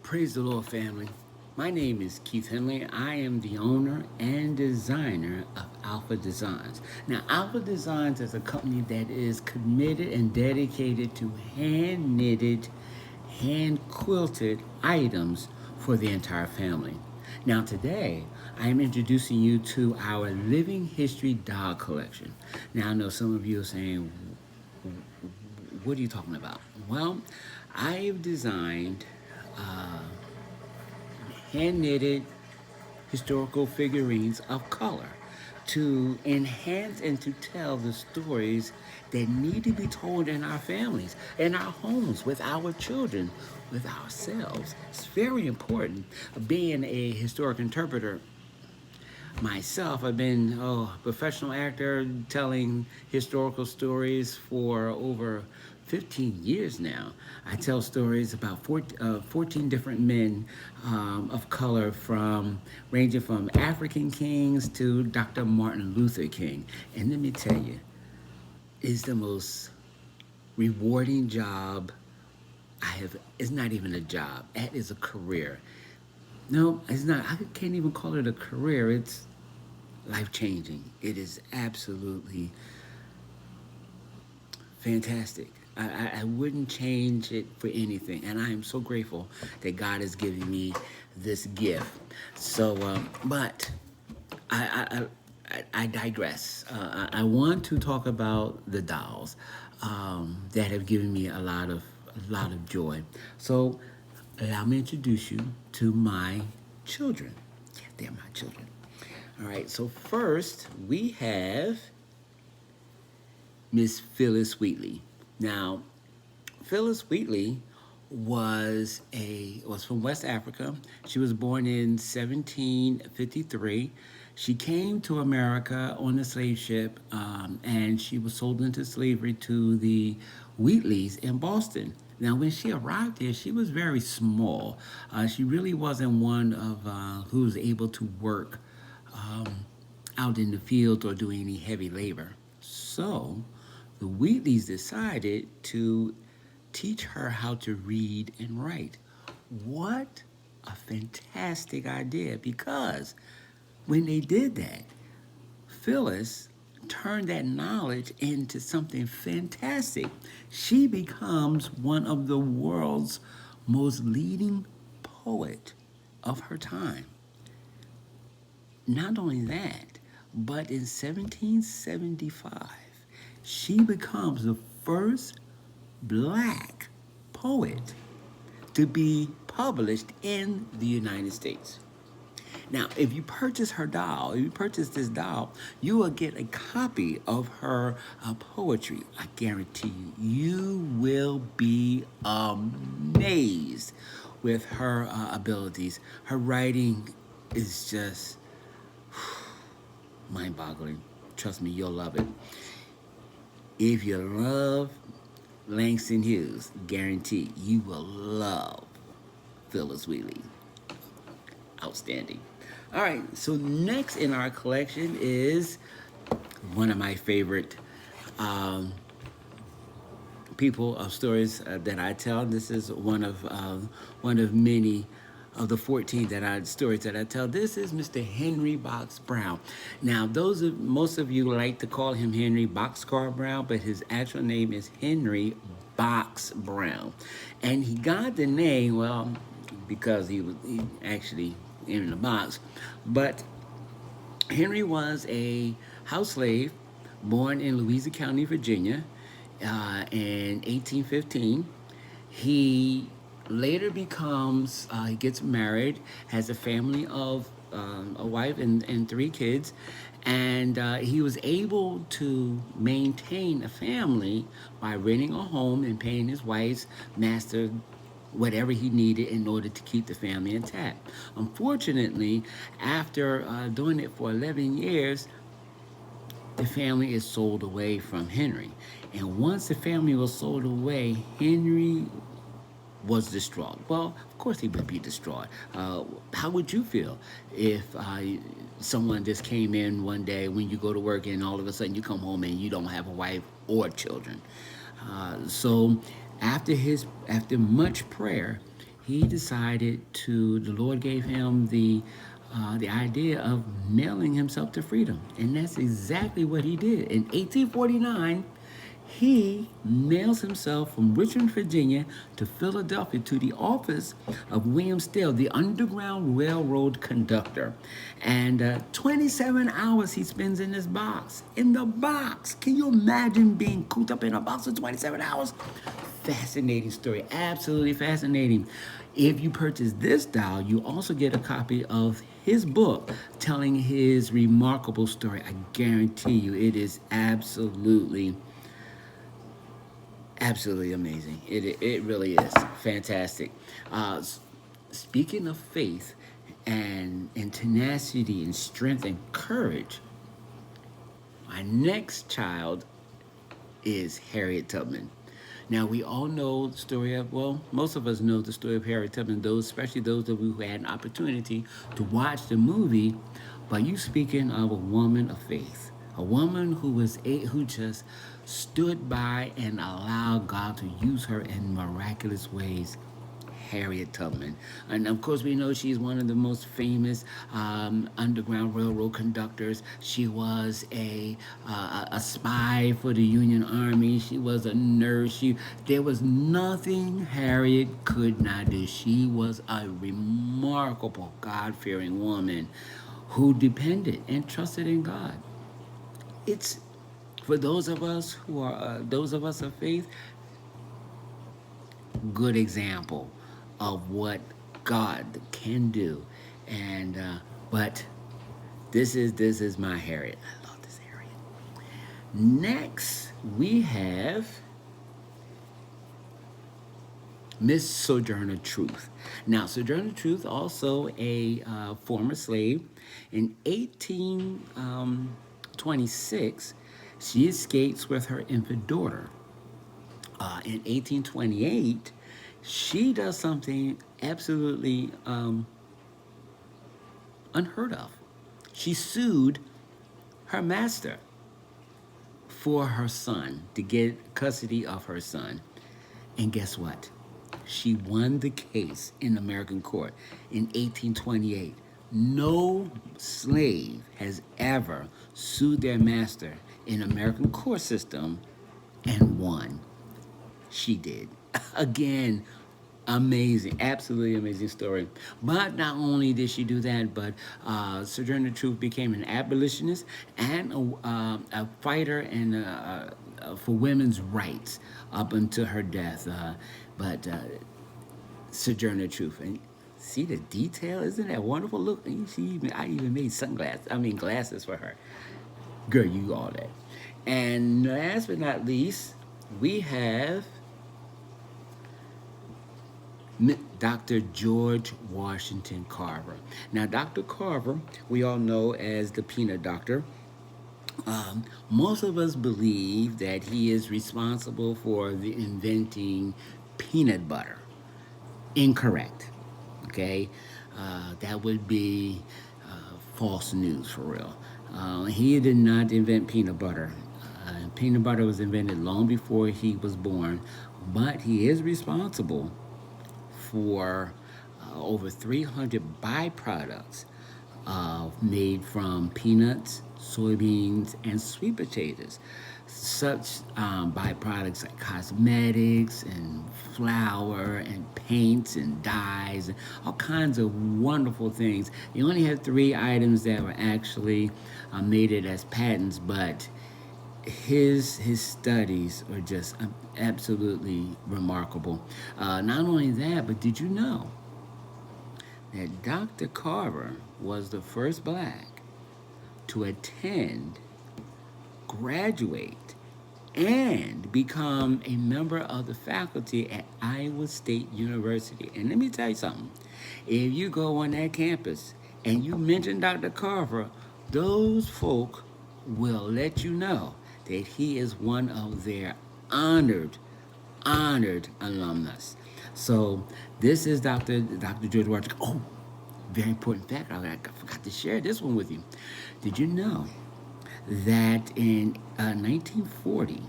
Praise the Lord, family. My name is Keith Henley. I am the owner and designer of Alpha Designs. Now, Alpha Designs is a company that is committed and dedicated to hand knitted, hand quilted items for the entire family. Now, today, I am introducing you to our Living History doll collection. Now, I know some of you are saying, what are you talking about? Well, I've designed uh, hand knitted historical figurines of color to enhance and to tell the stories that need to be told in our families, in our homes, with our children, with ourselves. It's very important. Being a historic interpreter myself, I've been a professional actor telling historical stories for over 15 years now. I tell stories about 14 different men of color, from ranging from African kings to Dr. Martin Luther King. And let me tell you, it's the most rewarding job I have. It's not even a job. That is a career. No, it's not. I can't even call it a career. It's life changing. It is absolutely fantastic. I wouldn't change it for anything. And I am so grateful that God has given me this gift. So, but I digress. I want to talk about the dolls that have given me a lot of joy. So, allow me to introduce you to my children. Yeah, they're my children. All right. So first we have Miss Phyllis Wheatley. Now, Phyllis Wheatley was from West Africa. She was born in 1753. She came to America on a slave ship, and she was sold into slavery to the Wheatleys in Boston. Now, when she arrived there, she was very small. She really wasn't one of who was able to work out in the field or do any heavy labor. So the Wheatleys decided to teach her how to read and write. What a fantastic idea, because when they did that, Phyllis turned that knowledge into something fantastic. She becomes one of the world's most leading poet of her time. Not only that, but in 1775, she becomes the first black poet to be published in the United States. Now, if you purchase her doll, if you purchase this doll, you will get a copy of her poetry. I guarantee you will be amazed with her abilities. Her writing is just mind-boggling. Trust me, you'll love it. If you love Langston Hughes, guarantee you will love Phyllis Wheatley. Outstanding. All right, so next in our collection is one of my favorite people of stories that I tell. This is one of many of the 14 stories that I tell. This is Mr. Henry Box Brown. Now, most of you like to call him Henry Boxcar Brown, but his actual name is Henry Box Brown, and he got the name, well, because he actually in the box. But Henry was a house slave born in Louisa County, Virginia, in 1815. He later he gets married, has a family of a wife and 3 kids, and he was able to maintain a family by renting a home and paying his wife's master whatever he needed in order to keep the family intact. Unfortunately, after doing it for 11 years, the family is sold away from Henry. And once the family was sold away, Henry was distraught. Well, of course he would be distraught. How would you feel if someone just came in one day when you go to work and all of a sudden you come home and you don't have a wife or children? So after much prayer, he decided the Lord gave him the idea of mailing himself to freedom. And that's exactly what he did. In 1849, he mails himself from Richmond, Virginia to Philadelphia to the office of William Steele, the Underground Railroad conductor. And 27 hours he spends in this box. In the box. Can you imagine being cooped up in a box for 27 hours? Fascinating story. Absolutely fascinating. If you purchase this dial, you also get a copy of his book telling his remarkable story. I guarantee you it is absolutely amazing. It really is fantastic. Speaking of faith and tenacity and strength and courage, my next child is Harriet Tubman. Now we all know the story of, well, most of us know the story of Harriet Tubman, those, especially those of you who had an opportunity to watch the movie. But you speaking of a woman of faith, a woman who just stood by and allowed God to use her in miraculous ways. Harriet Tubman. And of course, we know she's one of the most famous Underground Railroad conductors. She was a spy for the Union Army. She was a nurse. There was nothing Harriet could not do. She was a remarkable, God-fearing woman who depended and trusted in God. It's for those of us of faith, good example of what God can do. And but this is my Harriet. I love this Harriet. Next we have Miss Sojourner Truth. Now, Sojourner Truth, also a former slave. In 1826, she escapes with her infant daughter. In 1828, she does something absolutely unheard of. She sued her master for her son, to get custody of her son. And guess what? She won the case in American court in 1828. No slave has ever sued their master in American court system and won. She did. Again, amazing, absolutely amazing story. But not only did she do that, but Sojourner Truth became an abolitionist and a fighter and for women's rights up until her death. But Sojourner Truth, and see the detail, isn't that wonderful? Look, I even made glasses for her. Girl, you all that. And last but not least, we have Dr. George Washington Carver. Now, Dr. Carver, we all know as the peanut doctor. Most of us believe that he is responsible for the inventing peanut butter. Incorrect. Okay? That would be false news for real. He did not invent peanut butter. Peanut butter was invented long before he was born, but he is responsible for over 300 byproducts made from peanuts, soybeans, and sweet potatoes. Such byproducts like cosmetics and flour and paints and dyes, and all kinds of wonderful things. He only had 3 items that were actually made it as patents, but his studies are just absolutely remarkable. Not only that, but did you know that Dr. Carver was the first black to attend, graduate, and become a member of the faculty at Iowa State University? And let me tell you something. If you go on that campus and you mention Dr. Carver, those folk will let you know that he is one of their honored alumnus. So this is Dr. George Washington. Oh, very important fact. I forgot to share this one with you. Did you know that in 1940,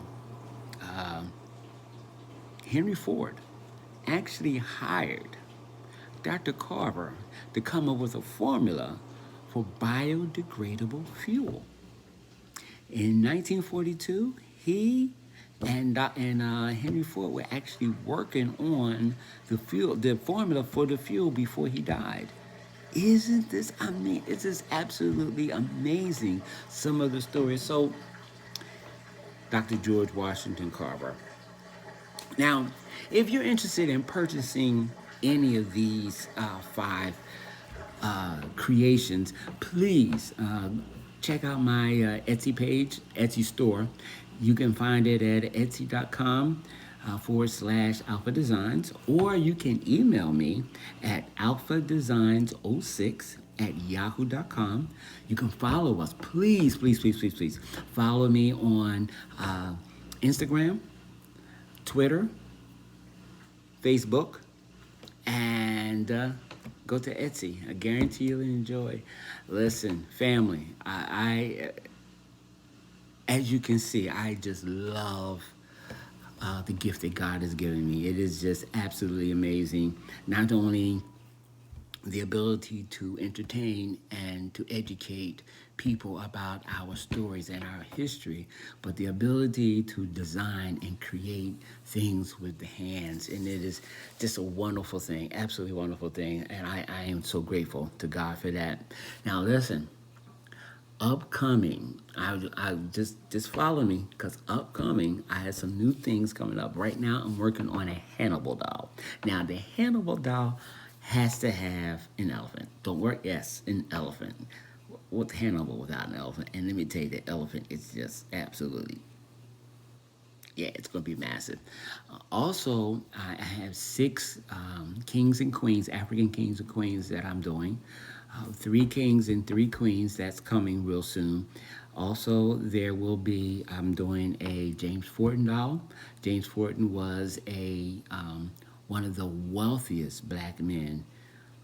Henry Ford actually hired Dr. Carver to come up with a formula for biodegradable fuel. In 1942, he and Henry Ford were actually working on the formula for the fuel before he died. Isn't this, I mean, it's just absolutely amazing, some of the stories. So, Dr. George Washington Carver. Now, if you're interested in purchasing any of these five creations, please check out my Etsy page, Etsy store. You can find it at etsy.com /Alpha Designs, or you can email me at alphadesigns06 @yahoo.com. You can follow us. Please, please, please, please, please follow me on Instagram, Twitter, Facebook, and go to Etsy. I guarantee you'll enjoy. Listen, family, as you can see, I just love the gift that God has given me. It is just absolutely amazing. Not only the ability to entertain and to educate people about our stories and our history, but the ability to design and create things with the hands. And it is just a wonderful thing, absolutely wonderful thing. And I am so grateful to God for that. Now, listen, upcoming, I just follow me, because upcoming I have some new things coming up. Right now I'm working on a Hannibal doll. Now the Hannibal doll has to have an elephant. Don't worry, yes, an elephant. What's Hannibal without an elephant? And let me tell you, the elephant is just absolutely, yeah, it's going to be massive. Also, I have six kings and queens, African kings and queens that I'm doing. Three kings and three queens, that's coming real soon. Also, there will be, I'm doing a James Forten doll. James Forten was one of the wealthiest black men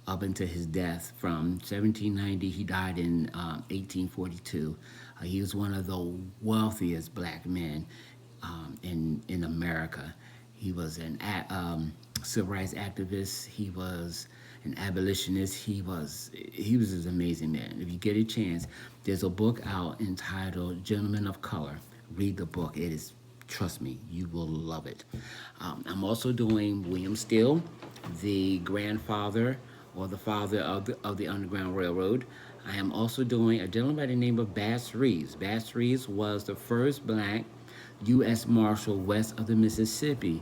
up until his death from 1790. He died in 1842. He was one of the wealthiest black men in America. He was an civil rights activist. He was an abolitionist. He was an amazing man. If you get a chance, there's a book out entitled Gentlemen of Color. Read the book. It is, trust me, you will love it. I'm also doing William Steele, the grandfather or the father of the Underground Railroad. I am also doing a gentleman by the name of Bass Reeves. Bass Reeves was the first black U.S. Marshal west of the Mississippi.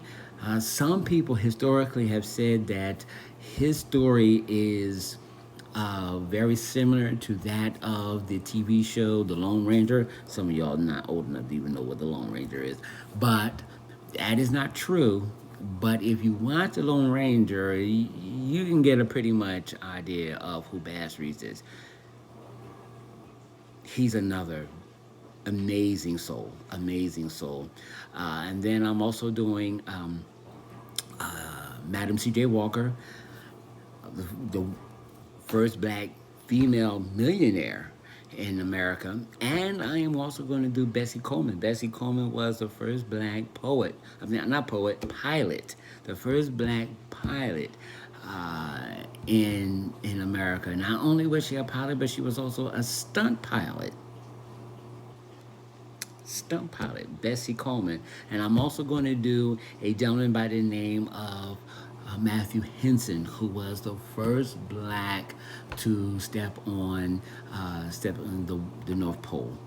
Some people historically have said that his story is very similar to that of the TV show The Lone Ranger. Some of y'all not old enough to even know what The Lone Ranger is, but that is not true. But if you watch The Lone Ranger, you can get a pretty much idea of who Bass Reeves is. He's another amazing soul, amazing soul. And then I'm also doing Madam C.J. Walker, the first black female millionaire in America. And I am also going to do Bessie Coleman. Bessie Coleman was the first black poet, I mean, not poet, pilot, the first black pilot in America. Not only was she a pilot, but she was also a stunt pilot. Bessie Coleman. And I'm also going to do a gentleman by the name of Matthew Henson, who was the first black to step on the North Pole.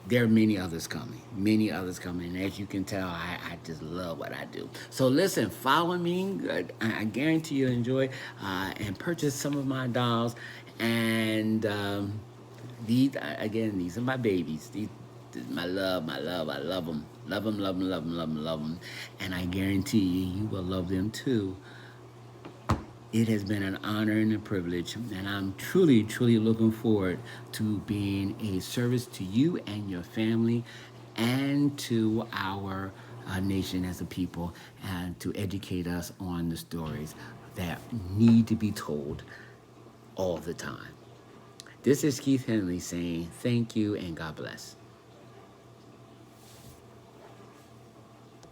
There are many others coming. And as you can tell, I just love what I do. So listen, follow me. I guarantee you'll enjoy and purchase some of my dolls. And these are my babies. These my love. I love them. Love them. And I guarantee you will love them too. It has been an honor and a privilege, and I'm truly, truly looking forward to being a service to you and your family and to our nation as a people, and to educate us on the stories that need to be told all the time. This is Keith Henley saying thank you and God bless.